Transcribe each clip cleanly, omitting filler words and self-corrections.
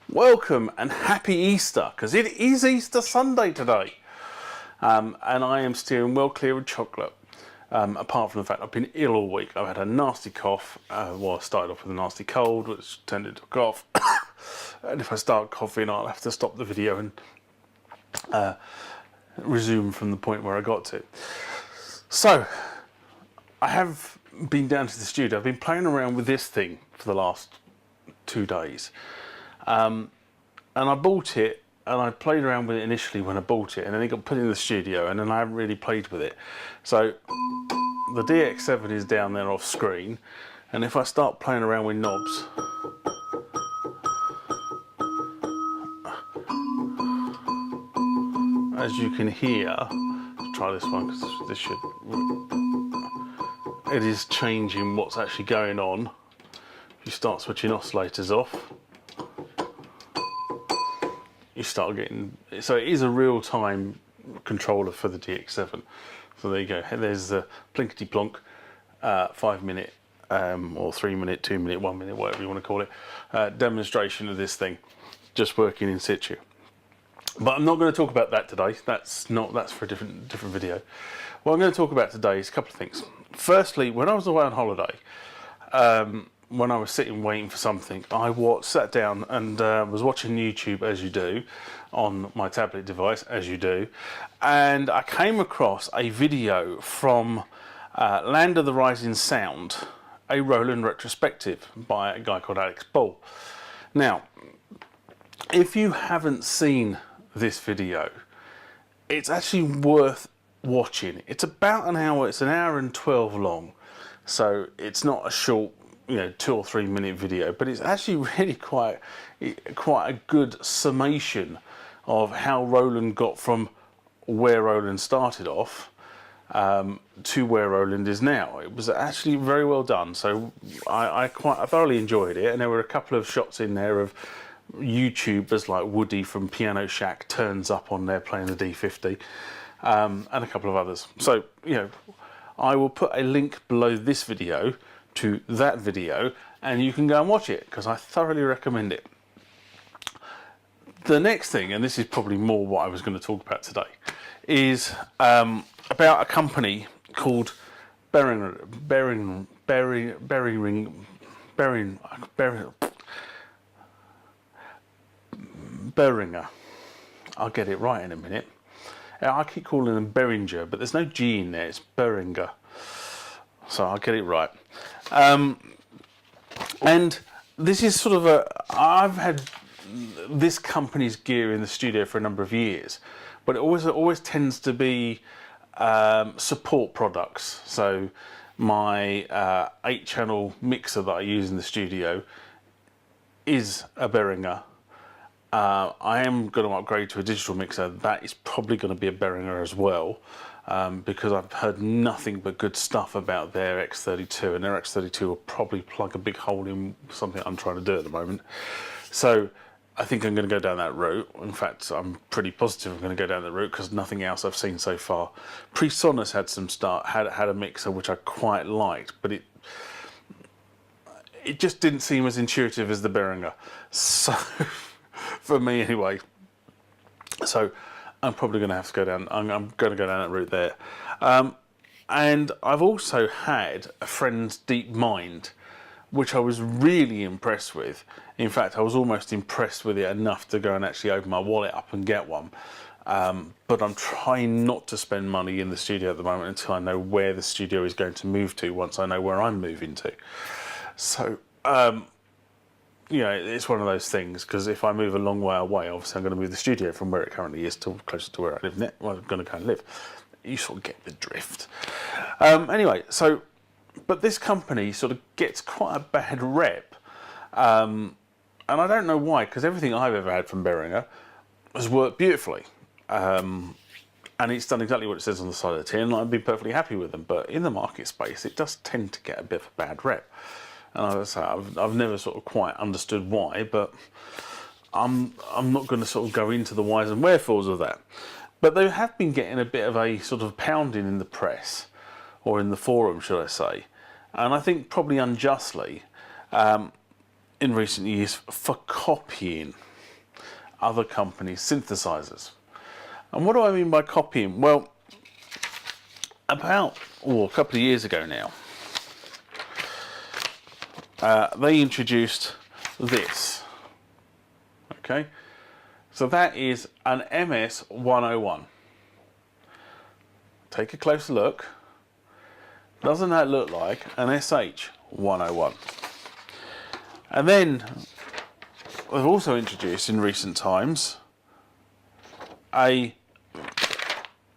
Welcome and happy Easter, because it is Easter Sunday today. And I am steering well clear of chocolate. Apart from the fact I've been ill all week. I've had a nasty cough. Well, I started off with a nasty cold, which turned into a cough. And if I start coughing, I'll have to stop the video and resume from the point where I got to. So, I have been down to the studio. I've been playing around with this thing for the last 2 days. And I bought it, and I played around with it initially when I bought it, and then it got put in the studio, and then I haven't really played with it. So the DX7 is down there off screen, and if I start playing around with knobs, as you can hear, let's try this one because this should, it is changing what's actually going on. If you start switching oscillators off, you start getting, so it is a real-time controller for the DX7. So there you go, there's the plinkety plonk 5 minute or 3 minute, 2 minute, 1 minute, whatever you want to call it, demonstration of this thing just working in situ. But I'm not going to talk about that today. That's for a different video. What I'm going to talk about today is a couple of things. Firstly, when I was away on holiday, when I was sitting waiting for something, I sat down and was watching YouTube, as you do, on my tablet device, as you do, and I came across a video from Land of the Rising Sound, a Roland Retrospective by a guy called Alex Ball. Now, if you haven't seen this video, it's actually worth watching. It's about an hour, it's an hour and 12 long, so it's not a short, 2 or 3 minute video, but it's actually really quite a good summation of how Roland got from where Roland started off to where Roland is now. It was actually very well done, so I thoroughly enjoyed it, and there were a couple of shots in there of YouTubers like Woody from Piano Shack turns up on there playing the D50, and a couple of others. So, I will put a link below this video to that video, and you can go and watch it because I thoroughly recommend it. The next thing, and this is probably more what I was going to talk about today, is about a company called Behringer. I'll get it right in a minute. I keep calling them Behringer, but there's no G in there, it's Behringer. So I'll get it right. And this is sort of I've had this company's gear in the studio for a number of years, but it always tends to be support products. So my 8-channel mixer that I use in the studio is a Behringer. I am going to upgrade to a digital mixer. That is probably going to be a Behringer as well, because I've heard nothing but good stuff about their X32, and their X32 will probably plug a big hole in something I'm trying to do at the moment. So I think I'm going to go down that route. In fact, I'm pretty positive I'm going to go down that route because nothing else I've seen so far. PreSonus had had a mixer which I quite liked, but it just didn't seem as intuitive as the Behringer. So for me anyway. So I'm probably going to have to go down, I'm going to go down that route there. And I've also had a friend's Deep Mind, which I was really impressed with. In fact, I was almost impressed with it enough to go and actually open my wallet up and get one. But I'm trying not to spend money in the studio at the moment until I know where the studio is going to move to, once I know where I'm moving to. So, it's one of those things, because if I move a long way away, obviously I'm going to move the studio from where it currently is to closer to where I live now. Well, I'm going to go and live. You sort of get the drift. Anyway, so, but this company sort of gets quite a bad rep. And I don't know why, because everything I've ever had from Behringer has worked beautifully. And it's done exactly what it says on the side of the tin, and I'd be perfectly happy with them. But in the market space, it does tend to get a bit of a bad rep. And I've never sort of quite understood why, but I'm not going to sort of go into the whys and wherefores of that. But they have been getting a bit of a sort of pounding in the press, or in the forum, should I say, and I think probably unjustly, in recent years, for copying. other companies' synthesizers. And what do I mean by copying? Well, a couple of years ago now, they introduced this. Okay, so that is an MS-101. Take a closer look. Doesn't that look like an SH-101? And then they've also introduced in recent times a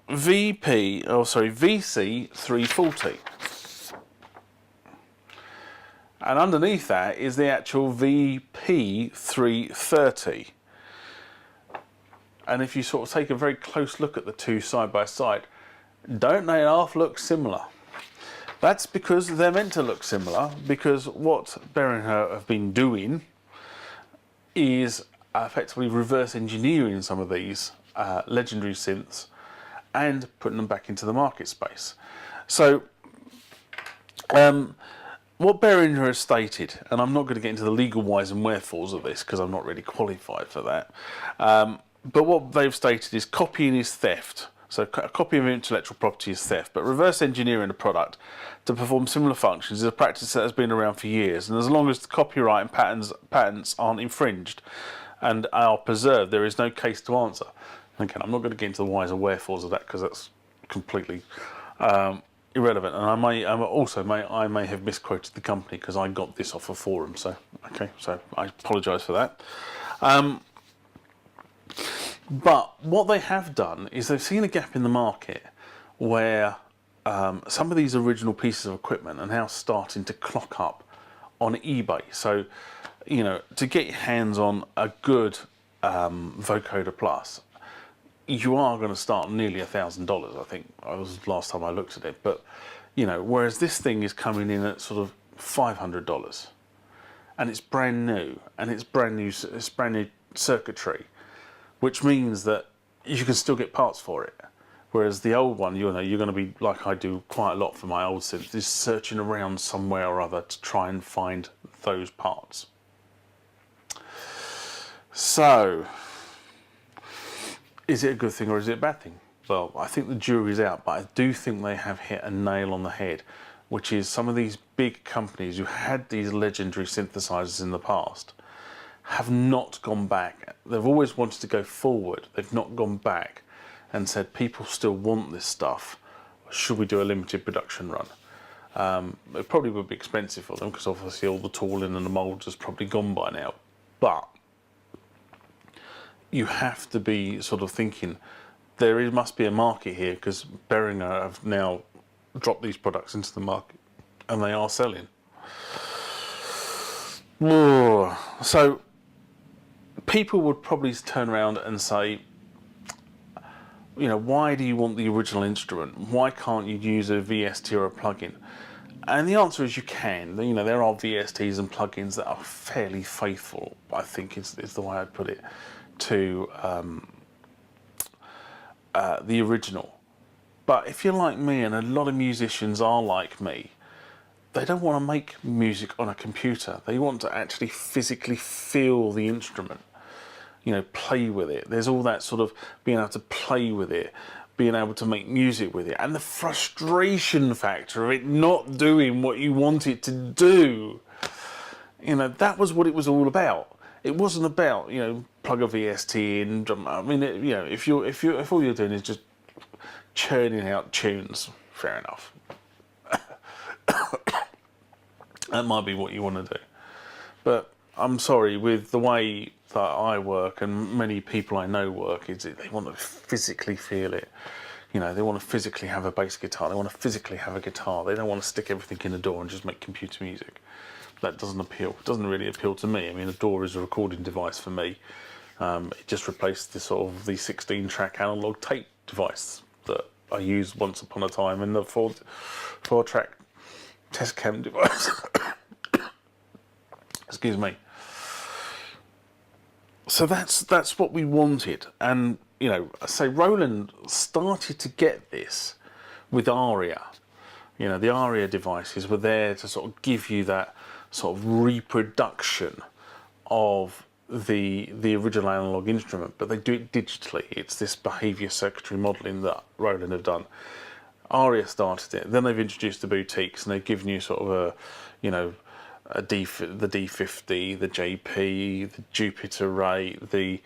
VC340. And underneath that is the actual VP330. And if you sort of take a very close look at the two side by side, don't they half look similar? That's because they're meant to look similar, because what Behringer have been doing is effectively reverse engineering some of these legendary synths and putting them back into the market space. So what Behringer has stated, and I'm not going to get into the legal whys and wherefores of this because I'm not really qualified for that, but what they've stated is copying is theft. So a copy of intellectual property is theft, but reverse engineering a product to perform similar functions is a practice that has been around for years, and as long as the copyright and patents aren't infringed and are preserved, there is no case to answer. Again, I'm not going to get into the whys and wherefores of that because that's completely irrelevant, and I may have misquoted the company because I got this off a forum. So okay, so I apologise for that. But what they have done is they've seen a gap in the market where some of these original pieces of equipment are now starting to clock up on eBay. So, you know, to get your hands on a good vocoder plus, you are going to start nearly $1,000. I think that was the last time I looked at it. But, you know, whereas this thing is coming in at sort of $500, and it's brand new, and it's brand new circuitry, which means that you can still get parts for it. Whereas the old one, you know, you're going to be, like I do quite a lot for my old synth, is searching around somewhere or other to try and find those parts. So, is it a good thing or is it a bad thing? Well, I think the jury's out, but I do think they have hit a nail on the head, which is some of these big companies who had these legendary synthesizers in the past have not gone back. They've always wanted to go forward. They've not gone back and said, people still want this stuff. Should we do a limited production run? It probably would be expensive for them because obviously all the tooling and the molds has probably gone by now. But you have to be sort of thinking must be a market here, because Behringer have now dropped these products into the market and they are selling. So people would probably turn around and say, you know, why do you want the original instrument? Why can't you use a VST or a plugin? And the answer is you can. You know, there are VSTs and plugins that are fairly faithful, I think is the way I'd put it, to the original. But if you're like me, and a lot of musicians are like me, they don't want to make music on a computer. They want to actually physically feel the instrument, you know, play with it. There's all that sort of being able to play with it, being able to make music with it, and the frustration factor of it not doing what you want it to do. You know, that was what it was all about. It wasn't about, you know, plug a VST in. I mean, you know, if all you're doing is just churning out tunes, fair enough. That might be what you want to do. But I'm sorry, with the way that I work and many people I know work, is they want to physically feel it. You know, they want to physically have a bass guitar. They want to physically have a guitar. They don't want to stick everything in a DAW and just make computer music. That doesn't appeal. It doesn't really appeal to me. I mean, a DAW is a recording device for me. It just replaced the 16-track analog tape device that I used once upon a time in the four-track test cam device. Excuse me. So that's what we wanted, and you know, I say Roland started to get this with ARIA. You know, the ARIA devices were there to sort of give you that sort of reproduction of the original analog instrument, but they do it digitally. It's this behaviour circuitry modelling that Roland have done. Aria started it. Then they've introduced the boutiques, and they've given you sort of a, you know, the D50, the JP, the Jupiter 8, the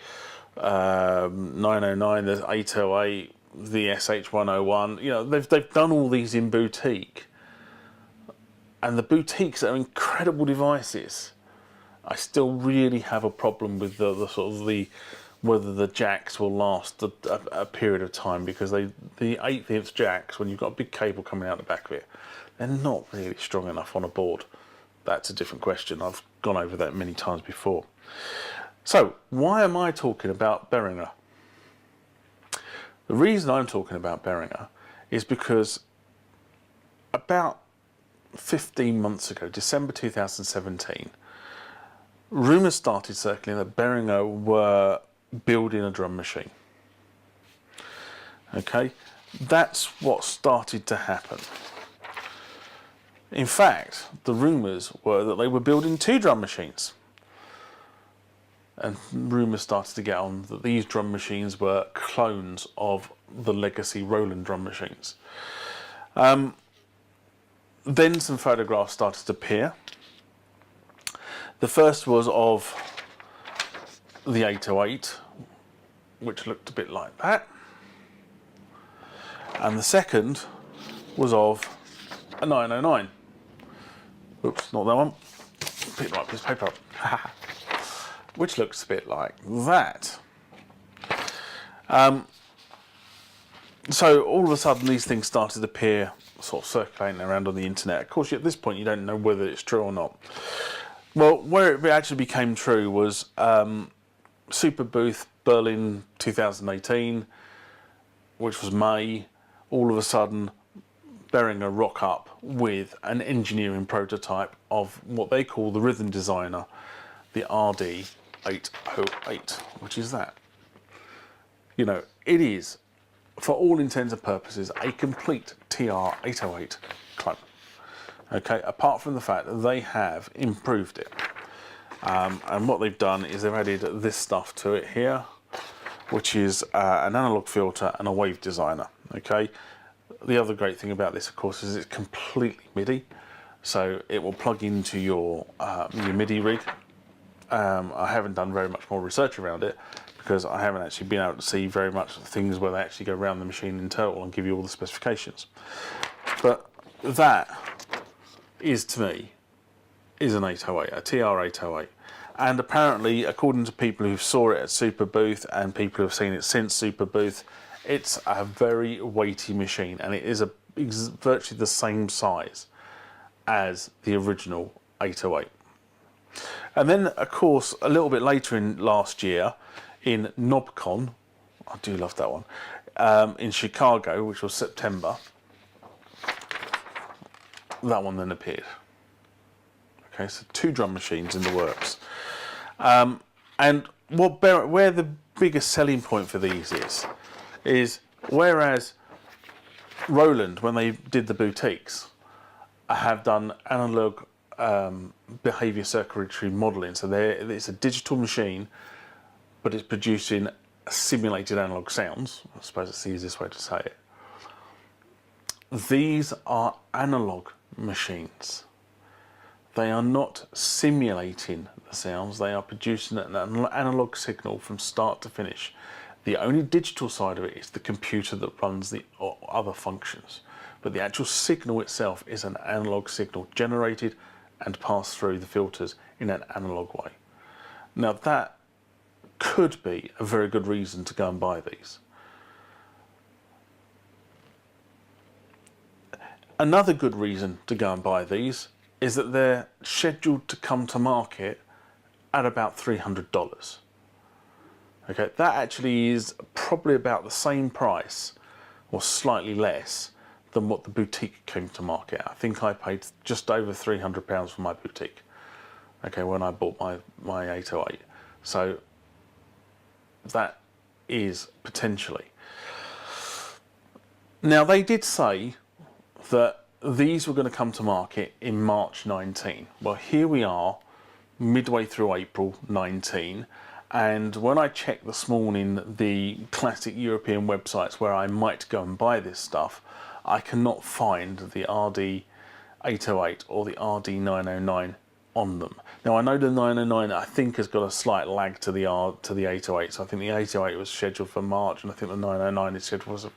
909, the 808, the SH101. You know, they've done all these in boutique, and the boutiques are incredible devices. I still really have a problem with the sort of whether the jacks will last a period of time, because the 1/8 jacks, when you've got a big cable coming out the back of it, they're not really strong enough on a board. That's a different question. I've gone over that many times before. So why am I talking about Behringer? The reason I'm talking about Behringer is because about 15 months ago, December 2017, rumours started circling that Behringer were building a drum machine. Okay, that's what started to happen. In fact, the rumours were that they were building 2 drum machines. And rumours started to get on that these drum machines were clones of the legacy Roland drum machines. Then some photographs started to appear. The first was of the 808, which looked a bit like that. And the second was of a 909. Oops, not that one. Pick right piece of paper up. Which looks a bit like that. So all of a sudden these things started to appear, sort of circulating around on the internet. Of course, at this point you don't know whether it's true or not. Well, where it actually became true was Super Booth Berlin 2018, which was May. All of a sudden, Behringer rock up with an engineering prototype of what they call the Rhythm Designer, the RD808, which is that. You know, it is, for all intents and purposes, a complete TR-808 clone. Okay, apart from the fact that they have improved it. And what they've done is they've added this stuff to it here, which is an analog filter and a wave designer. Okay, the other great thing about this, of course, is it's completely MIDI, so it will plug into your MIDI rig. I haven't done very much more research around it because I haven't actually been able to see very much things where they actually go around the machine in total and give you all the specifications. But that is, to me, is an 808, a TR-808. And apparently, according to people who saw it at Super Booth and people who have seen it since Super Booth, it's a very weighty machine, and it is virtually the same size as the original 808. And then, of course, a little bit later in last year, in NobCon, I do love that one, in Chicago, which was September, that one then appeared. Okay, so 2 drum machines in the works. And where the biggest selling point for these is whereas Roland, when they did the boutiques, have done analog behaviour circuitry modelling. So it's a digital machine, but it's producing simulated analog sounds. I suppose it's the easiest way to say it. These are analog machines. They are not simulating the sounds, they are producing an analog signal from start to finish. The only digital side of it is the computer that runs the other functions. But the actual signal itself is an analog signal generated and passed through the filters in an analog way. Now that could be a very good reason to go and buy these. Another good reason to go and buy these is that they're scheduled to come to market at about $300. Okay, that actually is probably about the same price or slightly less than what the boutique came to market. I think I paid just over £300 for my boutique, okay, when I bought my 808. So that is potentially. Now they did say that these were going to come to market in March 19. Well, here we are midway through April 19, and when I checked this morning the classic European websites where I might go and buy this stuff, I cannot find the RD808 or the RD909 on them. Now I know the 909 I think has got a slight lag to the 808, so I think the 808 was scheduled for March, and I think the 909 is scheduled for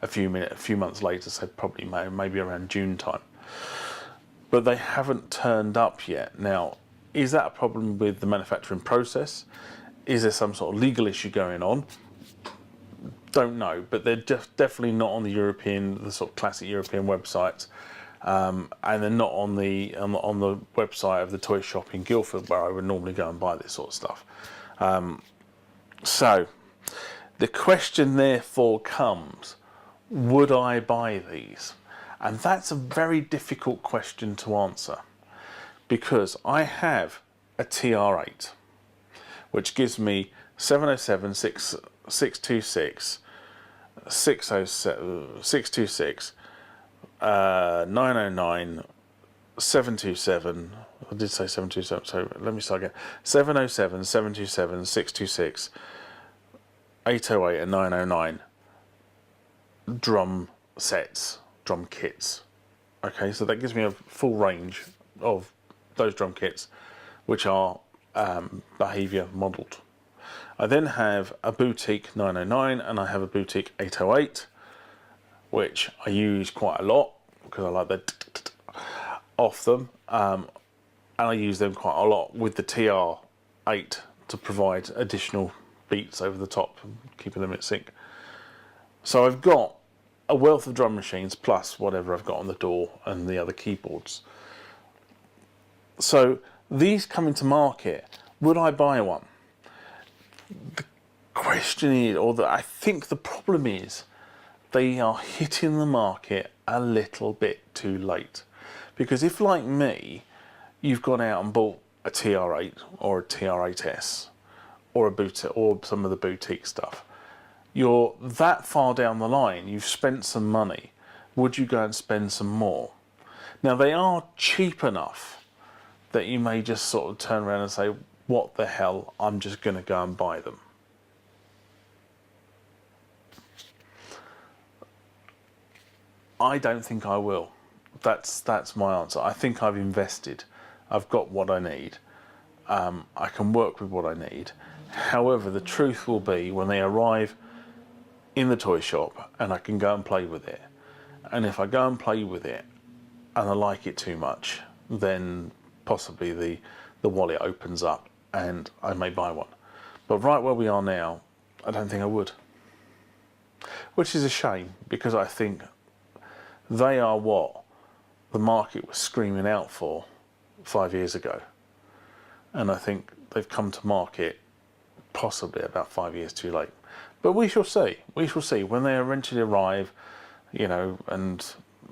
a few months later, so probably maybe around June time. But they haven't turned up yet. Now, is that a problem with the manufacturing process? Is there some sort of legal issue going on? Don't know, but they're definitely not on the sort of classic European websites, and they're not on the website of the toy shop in Guildford where I would normally go and buy this sort of stuff. So the question therefore comes, would I buy these? And that's a very difficult question to answer, because I have a TR8 which gives me 707, 626, 626, 909, 727. I did say 727, so let me start again. 707, 727, 626, 808 and 909 drum sets, drum kits. Okay, so that gives me a full range of those drum kits, which are Behringer modelled. I then have a boutique 909 and I have a boutique 808, which I use quite a lot because I like the off them, and I use them quite a lot with the TR8 to provide additional beats over the top, keeping them in sync. So I've got a wealth of drum machines plus whatever I've got on the door and the other keyboards. So these coming to market, would I buy one? The question is, I think the problem is, they are hitting the market a little bit too late. Because if, like me, you've gone out and bought a TR8 or a TR8S or a boutique or some of the boutique stuff, you're that far down the line, you've spent some money, would you go and spend some more? Now they are cheap enough that you may just sort of turn around and say, what the hell, I'm just going to go and buy them. I don't think I will. That's my answer. I think I've invested. I've got what I need. I can work with what I need. However, the truth will be when they arrive in the toy shop and I can go and play with it. And if I go and play with it and I like it too much, then possibly the wallet opens up and I may buy one. But right where we are now, I don't think I would. Which is a shame, because I think they are what the market was screaming out for 5 years ago. And I think they've come to market possibly about 5 years too late. But we shall see. We shall see when they eventually arrive, and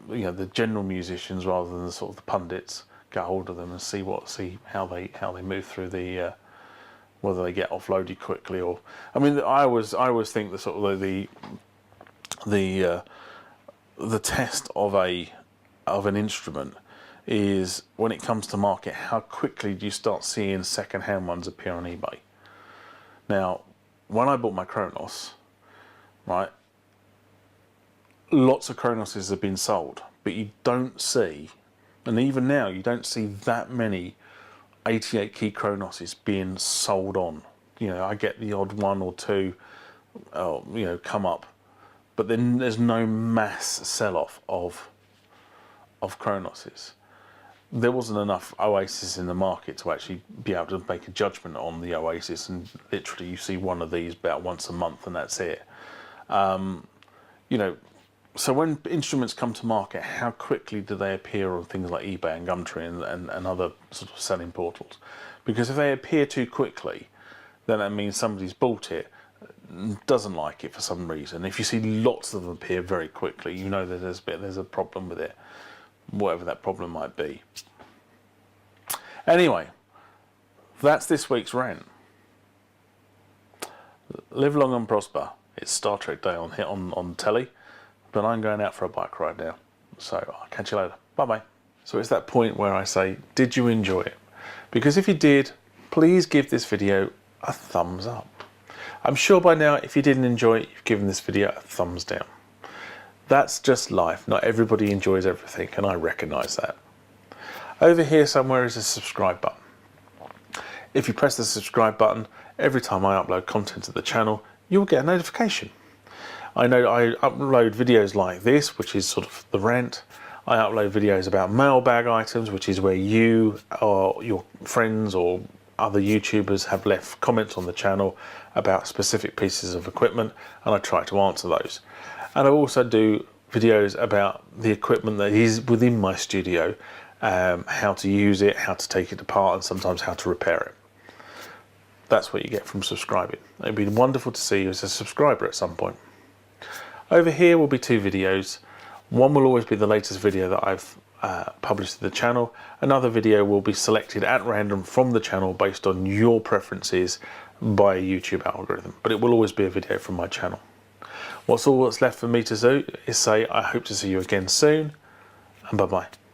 the general musicians rather than the sort of the pundits get hold of them and see how they move through the whether they get offloaded quickly or I always think the sort of the test of an instrument is when it comes to market, how quickly do you start seeing second-hand ones appear on eBay. Now, when I bought my Kronos, right, lots of Kronoses have been sold, but you don't see, and even now you don't see that many 88 key Kronoses being sold on. I get the odd one or two come up, but then there's no mass sell-off of Kronoses. There wasn't enough Oasis in the market to actually be able to make a judgment on the Oasis, and literally you see one of these about once a month and that's it. So when instruments come to market, how quickly do they appear on things like eBay and Gumtree and other sort of selling portals? Because if they appear too quickly, then that means somebody's bought it, doesn't like it for some reason. If you see lots of them appear very quickly, you know that there's a problem with it, whatever that problem might be. Anyway, that's this week's rant. Live long and prosper. It's Star Trek Day on telly, but I'm going out for a bike ride now. So I'll catch you later. Bye bye. So it's that point where I say, did you enjoy it? because if you did, please give this video a thumbs up. I'm sure by now, if you didn't enjoy it, you've given this video a thumbs down. That's just life. Not everybody enjoys everything, and I recognise that. Over here somewhere is a subscribe button. If you press the subscribe button, every time I upload content to the channel, you'll get a notification. I know I upload videos like this, which is sort of the rant. I upload videos about mailbag items, which is where you or your friends or other YouTubers have left comments on the channel about specific pieces of equipment, and I try to answer those. And I also do videos about the equipment that is within my studio, how to use it, how to take it apart, and sometimes how to repair it. That's what you get from subscribing. It'd be wonderful to see you as a subscriber at some point. Over here will be 2 videos. One will always be the latest video that I've published to the channel. Another video will be selected at random from the channel based on your preferences by a YouTube algorithm, but it will always be a video from my channel. All that's left for me to do is say I hope to see you again soon, and bye bye.